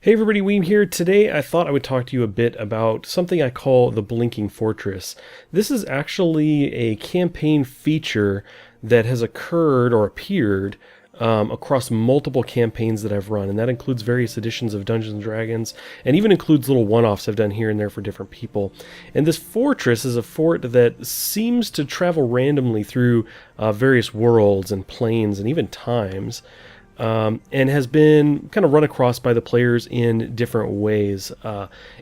Hey everybody, Weem here. Today I thought I would talk to you a bit about something I call the Blinking Fortress. This is actually a campaign feature that has occurred or appeared across multiple campaigns that I've run, and that includes various editions of Dungeons and Dragons, and even includes little one-offs I've done here and there for different people. And this fortress is a fort that seems to travel randomly through various worlds and planes and even times. And has been kind of run across by the players in different ways.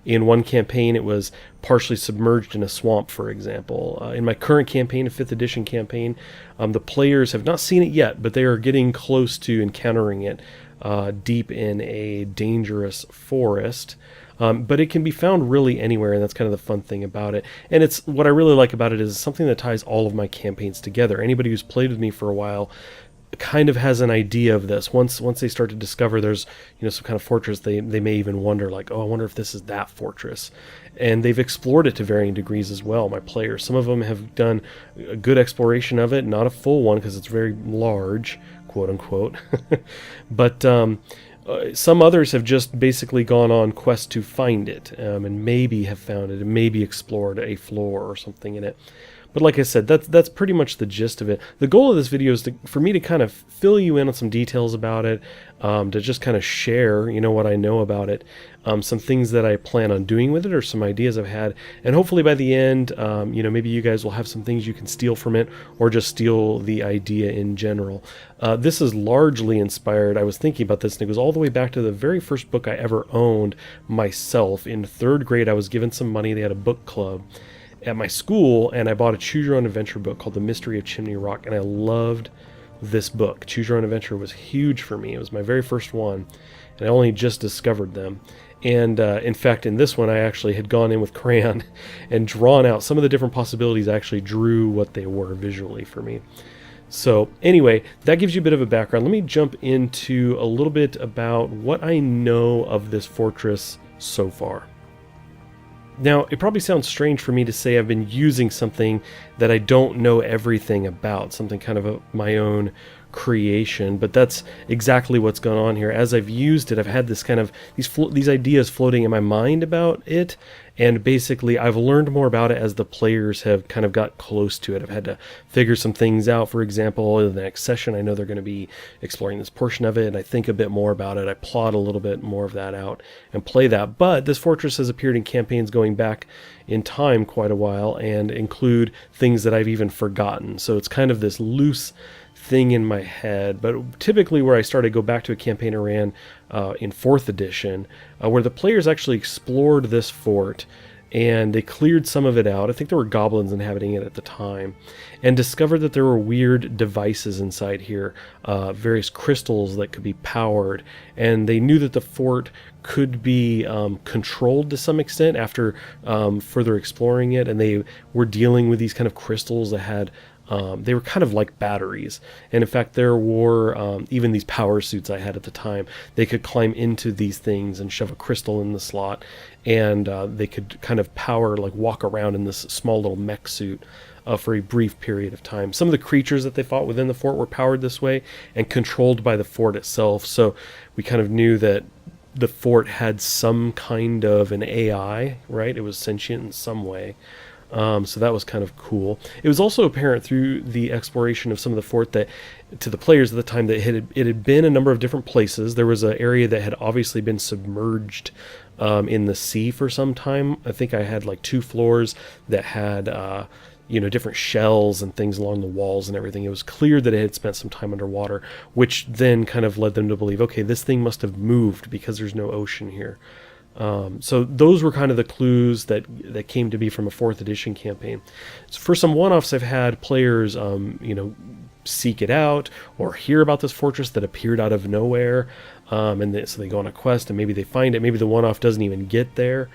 In one campaign, it was partially submerged in a swamp, for example. In my current campaign, a 5th edition campaign, the players have not seen it yet, but they are getting close to encountering it deep in a dangerous forest. But it can be found really anywhere, and that's kind of the fun thing about it. And it's what I really like about it is something that ties all of my campaigns together. Anybody who's played with me for a while kind of has an idea of this. Once they start to discover there's some kind of fortress, they may even wonder like, oh, I wonder if this is that fortress. And they've explored it to varying degrees as well, my players. Some of them have done a good exploration of it, not a full one because it's very large, quote unquote. But some others have just basically gone on quests to find it, and maybe have found it and maybe explored a floor or something in it. But like I said, that's pretty much the gist of it. The goal of this video is for me to kind of fill you in on some details about it, to just kind of share, what I know about it, some things that I plan on doing with it, or some ideas I've had, and hopefully by the end, maybe you guys will have some things you can steal from it, or just steal the idea in general. This is largely inspired. I was thinking about this, and it goes all the way back to the very first book I ever owned myself. In 3rd grade, I was given some money. They had a book club at my school, and I bought a Choose Your Own Adventure book called The Mystery of Chimney Rock, and I loved this book. Choose Your Own Adventure was huge for me. It was my very first one, and I only just discovered them. And in fact, in this one, I actually had gone in with crayon and drawn out some of the different possibilities. I actually drew what they were visually for me. So anyway, that gives you a bit of a background. Let me jump into a little bit about what I know of this fortress so far. Now, it probably sounds strange for me to say I've been using something that I don't know everything about, something kind of my own creation, but that's exactly what's gone on here. As I've used it, I've had this kind of these ideas floating in my mind about it, and basically I've learned more about it as the players have kind of got close to it. I've had to figure some things out. For example, in the next session, I know they're going to be exploring this portion of it, and I think a bit more about it. I plot a little bit more of that out and play that. But this fortress has appeared in campaigns going back in time quite a while, and include things that I've even forgotten. So it's kind of this loose thing in my head. But typically where I started, go back to a campaign I ran in 4th edition, where the players actually explored this fort, and they cleared some of it out. I think there were goblins inhabiting it at the time, and discovered that there were weird devices inside here, various crystals that could be powered, and they knew that the fort could be controlled to some extent after further exploring it, and they were dealing with these kind of crystals that had they were kind of like batteries. And in fact, there were even these power suits I had at the time. They could climb into these things and shove a crystal in the slot, and they could kind of power, like walk around in this small little mech suit for a brief period of time. Some of the creatures that they fought within the fort were powered this way and controlled by the fort itself. So we kind of knew that the fort had some kind of an AI, right? It was sentient in some way. So that was kind of cool. It was also apparent through the exploration of some of the fort that, to the players at the time, that it had been a number of different places. There was an area that had obviously been submerged in the sea for some time. I think I had like 2 floors that had different shells and things along the walls and everything. It was clear that it had spent some time underwater, which then kind of led them to believe, okay, this thing must have moved because there's no ocean here. So those were kind of the clues that came to be from a 4th edition campaign. So for some one-offs, I've had players, seek it out or hear about this fortress that appeared out of nowhere, so they go on a quest and maybe they find it. Maybe the one-off doesn't even get there.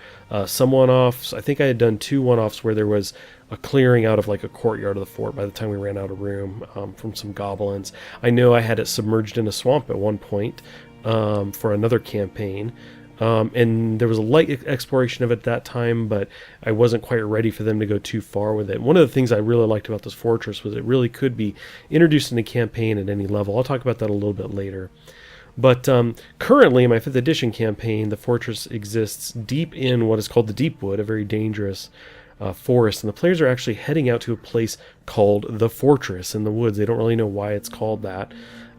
Some one-offs, I think I had done 2 one-offs where there was a clearing out of like a courtyard of the fort by the time we ran out of room from some goblins. I know I had it submerged in a swamp at one point for another campaign. And there was a light exploration of it at that time, but I wasn't quite ready for them to go too far with it. One of the things I really liked about this fortress was it really could be introduced in a campaign at any level. I'll talk about that a little bit later. But currently, in my 5th edition campaign, the fortress exists deep in what is called the Deep Wood, a very dangerous forest, and the players are actually heading out to a place called the Fortress in the woods. They don't really know why it's called that.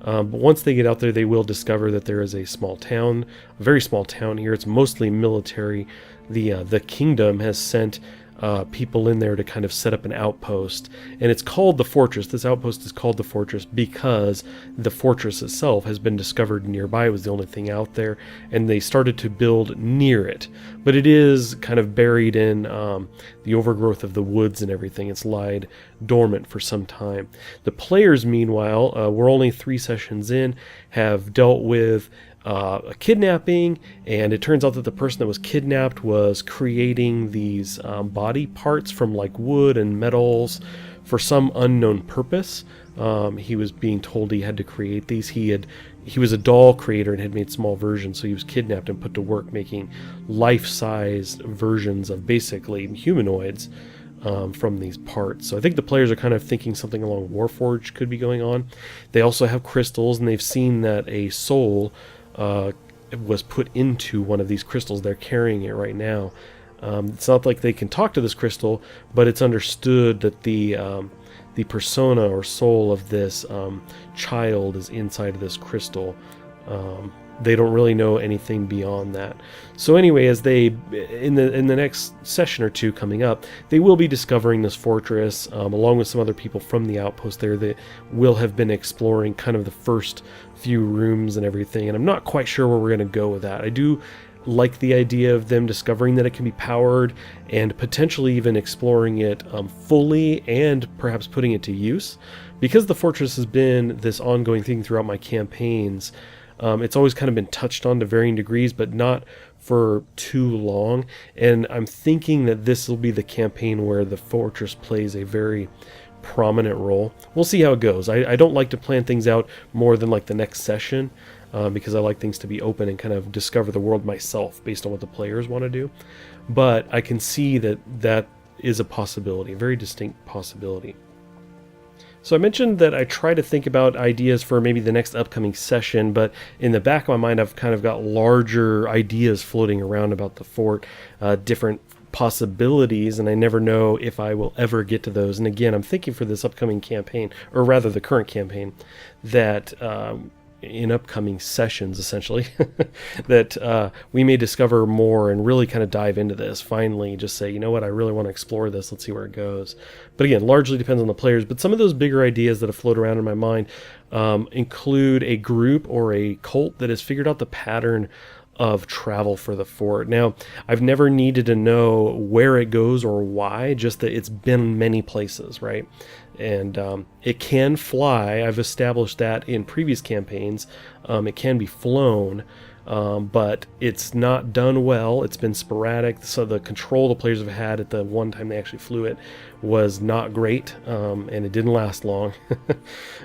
But once they get out there, they will discover that there is a small town, a very small town here. It's mostly military. The kingdom has sent people in there to kind of set up an outpost, and it's called the Fortress. This outpost is called the Fortress because the fortress itself has been discovered nearby. It was the only thing out there, and they started to build near it. But it is kind of buried in the overgrowth of the woods and everything. It's lied dormant for some time. The players, meanwhile, we're only 3 sessions in, have dealt with a kidnapping, and it turns out that the person that was kidnapped was creating these body parts from like wood and metals for some unknown purpose. He was being told he had to create these. He was a doll creator and had made small versions, so he was kidnapped and put to work making life-size versions of basically humanoids from these parts. So I think the players are kind of thinking something along Warforged could be going on. They also have crystals, and they've seen that a soul was put into one of these crystals. They're carrying it right now. It's not like they can talk to this crystal, but it's understood that the persona or soul of this child is inside of this crystal. They don't really know anything beyond that. So anyway, as they in the next session or two coming up, they will be discovering this fortress along with some other people from the outpost there that will have been exploring kind of the first few rooms and everything. And I'm not quite sure where we're going to go with that. I do like the idea of them discovering that it can be powered and potentially even exploring it fully and perhaps putting it to use. Because the fortress has been this ongoing thing throughout my campaigns, it's always kind of been touched on to varying degrees, but not for too long. And I'm thinking that this will be the campaign where the fortress plays a very prominent role. We'll see how it goes. I don't like to plan things out more than like the next session, because I like things to be open and kind of discover the world myself based on what the players want to do. But I can see that that is a possibility, a very distinct possibility. So I mentioned that I try to think about ideas for maybe the next upcoming session, but in the back of my mind I've kind of got larger ideas floating around about the fort, different possibilities, and I never know if I will ever get to those. And again, I'm thinking for this upcoming campaign, or rather the current campaign, that in upcoming sessions, essentially, that we may discover more and really kind of dive into this. Finally, just say, you know what, I really want to explore this. Let's see where it goes. But again, largely depends on the players. But some of those bigger ideas that have floated around in my mind include a group or a cult that has figured out the pattern of travel for the fort. Now, I've never needed to know where it goes or why, just that it's been many places, right? And it can fly. I've established that in previous campaigns. It can be flown, but it's not done well. It's been sporadic, so the control the players have had at the one time they actually flew it was not great, and it didn't last long.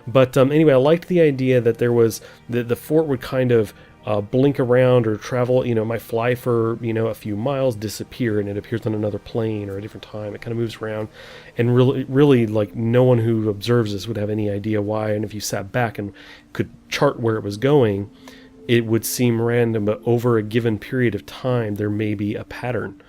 But anyway, I liked the idea that there was the fort would kind of blink around or travel, might fly for, a few miles, disappear, and it appears on another plane or a different time. It kind of moves around, and really, like, no one who observes this would have any idea why. And if you sat back and could chart where it was going, it would seem random, but over a given period of time, there may be a pattern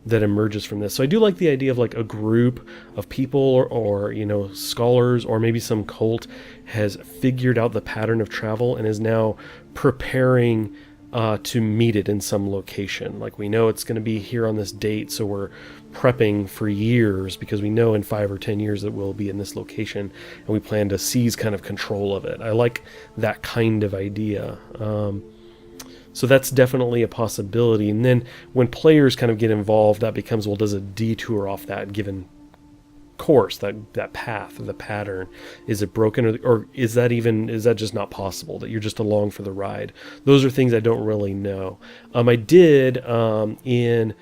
that emerges from this. So I do like the idea of like a group of people or scholars or maybe some cult has figured out the pattern of travel and is now preparing to meet it in some location. Like, we know it's going to be here on this date, so we're prepping for years because we know in 5 or 10 years it will be in this location, and we plan to seize kind of control of it. I like that kind of idea. So that's definitely a possibility. And then when players kind of get involved, that becomes, well, does a detour off that given course, that path, or the pattern, is it broken, or is that just not possible, that you're just along for the ride? Those are things I don't really know. I did in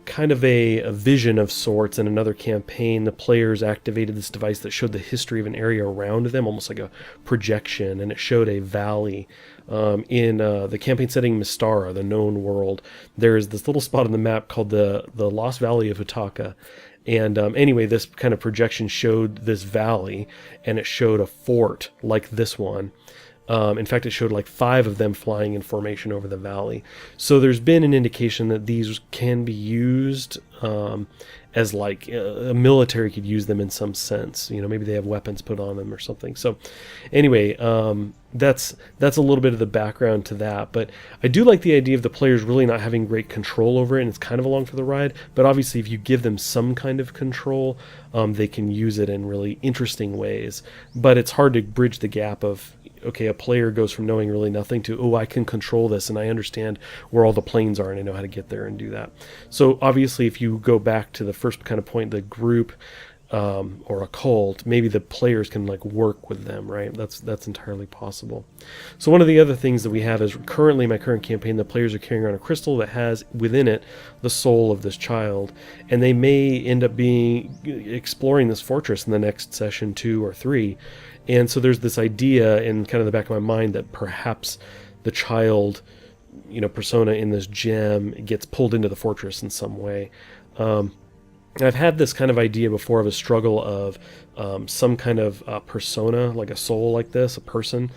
kind of a vision of sorts in another campaign, the players activated this device that showed the history of an area around them, almost like a projection, and it showed a valley. In the campaign setting Mystara, the known world, there is this little spot on the map called the Lost Valley of Utaka. And anyway, this kind of projection showed this valley, and it showed a fort like this one. In fact, it showed like 5 of them flying in formation over the valley. So there's been an indication that these can be used as like a military could use them in some sense. Maybe they have weapons put on them or something. So anyway, that's a little bit of the background to that. But I do like the idea of the players really not having great control over it, and it's kind of along for the ride. But obviously, if you give them some kind of control, they can use it in really interesting ways. But it's hard to bridge the gap of, okay, a player goes from knowing really nothing to, oh, I can control this and I understand where all the planes are and I know how to get there and do that. So obviously, if you go back to the first kind of point, the group or a cult, maybe the players can like work with them, right? That's entirely possible. So one of the other things that we have is currently in my current campaign, the players are carrying around a crystal that has within it the soul of this child, and they may end up exploring this fortress in the next session 2 or 3. And so there's this idea in kind of the back of my mind that perhaps the child, persona in this gem gets pulled into the fortress in some way. I've had this kind of idea before of a struggle of some kind of persona, like a soul like this, a person,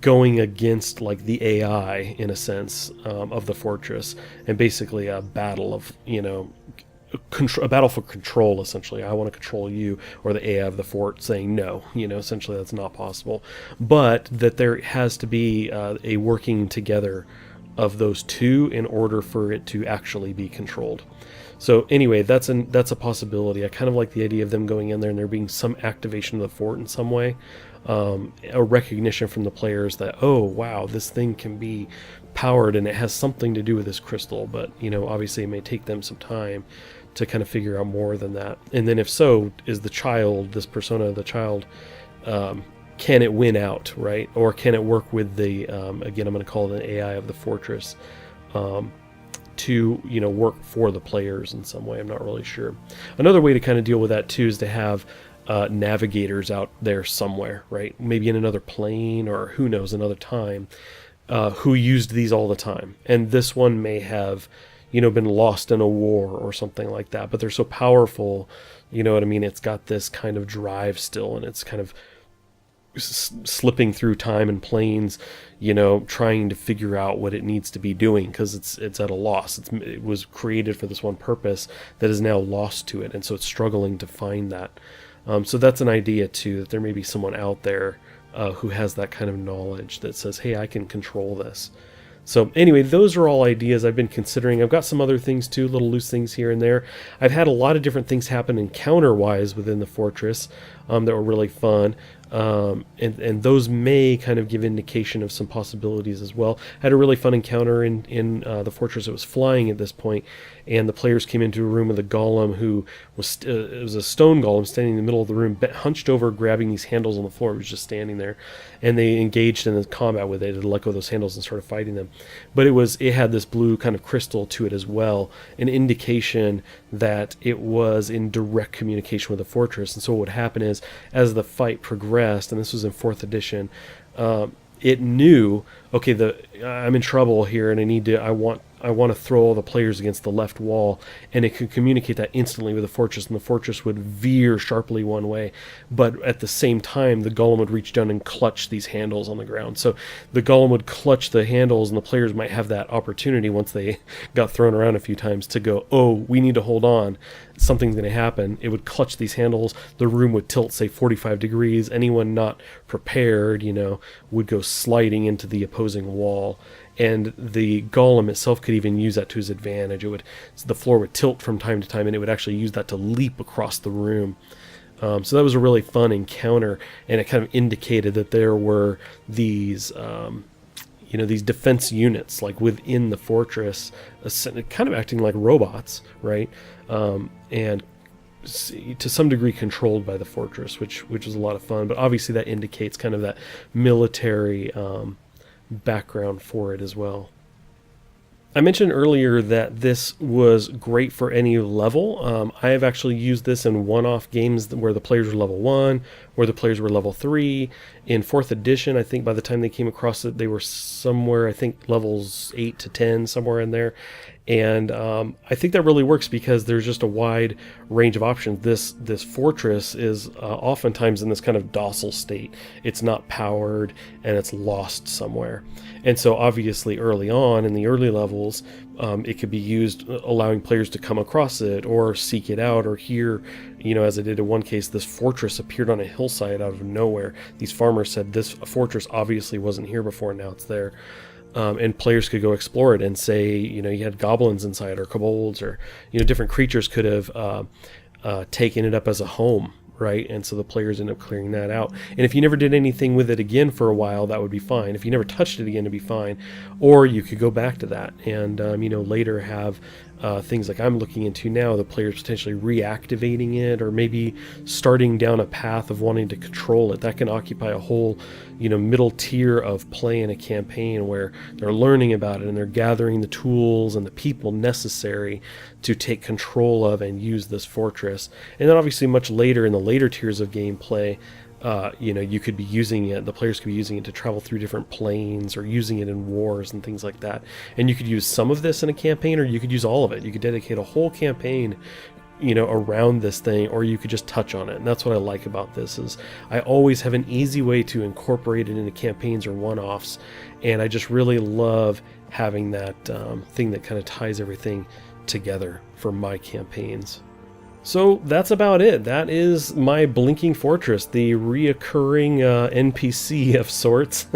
going against like the AI in a sense of the fortress, and basically a battle of, a battle for control, essentially. I want to control you, or the AI of the fort saying no, essentially that's not possible. But that there has to be a working together of those two in order for it to actually be controlled. So anyway, that's a possibility. I kind of like the idea of them going in there and there being some activation of the fort in some way, a recognition from the players that, oh wow, this thing can be powered and it has something to do with this crystal. But obviously it may take them some time to kind of figure out more than that. And then if so, is the child, this persona of the child, can it win out, right? Or can it work with the, again, I'm going to call it an AI of the fortress, to work for the players in some way? I'm not really sure. Another way to kind of deal with that too is to have navigators out there somewhere, right? Maybe in another plane, or who knows, another time, who used these all the time. And this one may have been lost in a war or something like that, but they're so powerful, it's got this kind of drive still, and it's kind of slipping through time and planes, trying to figure out what it needs to be doing, because it's at a loss. It was created for this one purpose that is now lost to it, and so it's struggling to find that. So that's an idea too, that there may be someone out there who has that kind of knowledge that says, hey, I can control this. So anyway, those are all ideas I've been considering. I've got some other things too, little loose things here and there. I've had a lot of different things happen encounter-wise within the fortress that were really fun. And those may kind of give indication of some possibilities as well. I had a really fun encounter in the fortress that was flying at this point, and the players came into a room with a golem who was it was a stone golem standing in the middle of the room, hunched over, grabbing these handles on the floor. It was just standing there, and they engaged in the combat with it and let go of those handles and started fighting them. But it had this blue kind of crystal to it as well, an indication that it was in direct communication with the fortress. And so what would happen is, as the fight progressed, and this was in 4th edition, it knew, okay, I'm in trouble here, and I want to throw all the players against the left wall, and it could communicate that instantly with the fortress, and the fortress would veer sharply one way, but at the same time the golem would reach down and clutch these handles on the ground. So the golem would clutch the handles, and the players might have that opportunity once they got thrown around a few times to go, oh, we need to hold on, something's going to happen. It would clutch these handles, the room would tilt, say 45 degrees, anyone not prepared, would go sliding into the opposing wall. And the golem itself could even use that to his advantage. The floor would tilt from time to time, and it would actually use that to leap across the room. So that was a really fun encounter, and it kind of indicated that there were these, these defense units like within the fortress, kind of acting like robots, right? And to some degree controlled by the fortress, which was a lot of fun. But obviously that indicates kind of that military background for it as well. I mentioned earlier that this was great for any level. I have actually used this in one-off games where the players are level 1 where the players were level 3. In 4th edition, I think by the time they came across it, they were somewhere, I think levels 8 to 10, somewhere in there. And I think that really works because there's just a wide range of options. This fortress is oftentimes in this kind of docile state. It's not powered and it's lost somewhere. And so obviously early on in the early levels, it could be used allowing players to come across it or seek it out, or hear, as I did in one case, this fortress appeared on a hillside out of nowhere. These farmers said this fortress obviously wasn't here before, now it's there. And players could go explore it and say, you had goblins inside, or kobolds, or, different creatures could have taken it up as a home, right? And so the players end up clearing that out. And if you never did anything with it again for a while, that would be fine. If you never touched it again, it'd be fine. Or you could go back to that and, later have things like I'm looking into now, the players potentially reactivating it, or maybe starting down a path of wanting to control it. That can occupy a whole, middle tier of play in a campaign where they're learning about it and they're gathering the tools and the people necessary to take control of and use this fortress. And then obviously much later in the later tiers of gameplay, you could be using it, the players could be using it to travel through different planes, or using it in wars and things like that. And you could use some of this in a campaign, or you could use all of it. You could dedicate a whole campaign, around this thing, or you could just touch on it. And that's what I like about this, is I always have an easy way to incorporate it into campaigns or one-offs. And I just really love having that thing that kind of ties everything together for my campaigns. So that's about it. That is my Blinking Fortress, the reoccurring NPC of sorts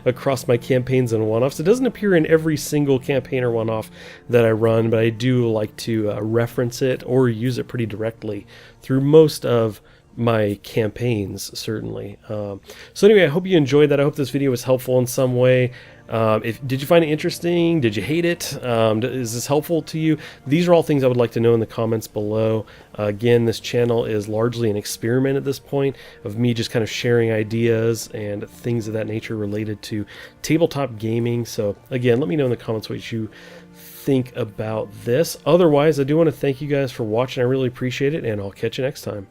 across my campaigns and one-offs. It doesn't appear in every single campaign or one-off that I run, but I do like to reference it or use it pretty directly through most of my campaigns, certainly. So anyway, I hope you enjoyed that. I hope this video was helpful in some way. Did you find it interesting? Did you hate it? Is this helpful to you? These are all things I would like to know in the comments below. Again, this channel is largely an experiment at this point of me just kind of sharing ideas and things of that nature related to tabletop gaming. So again, let me know in the comments what you think about this. Otherwise, I do want to thank you guys for watching. I really appreciate it, and I'll catch you next time.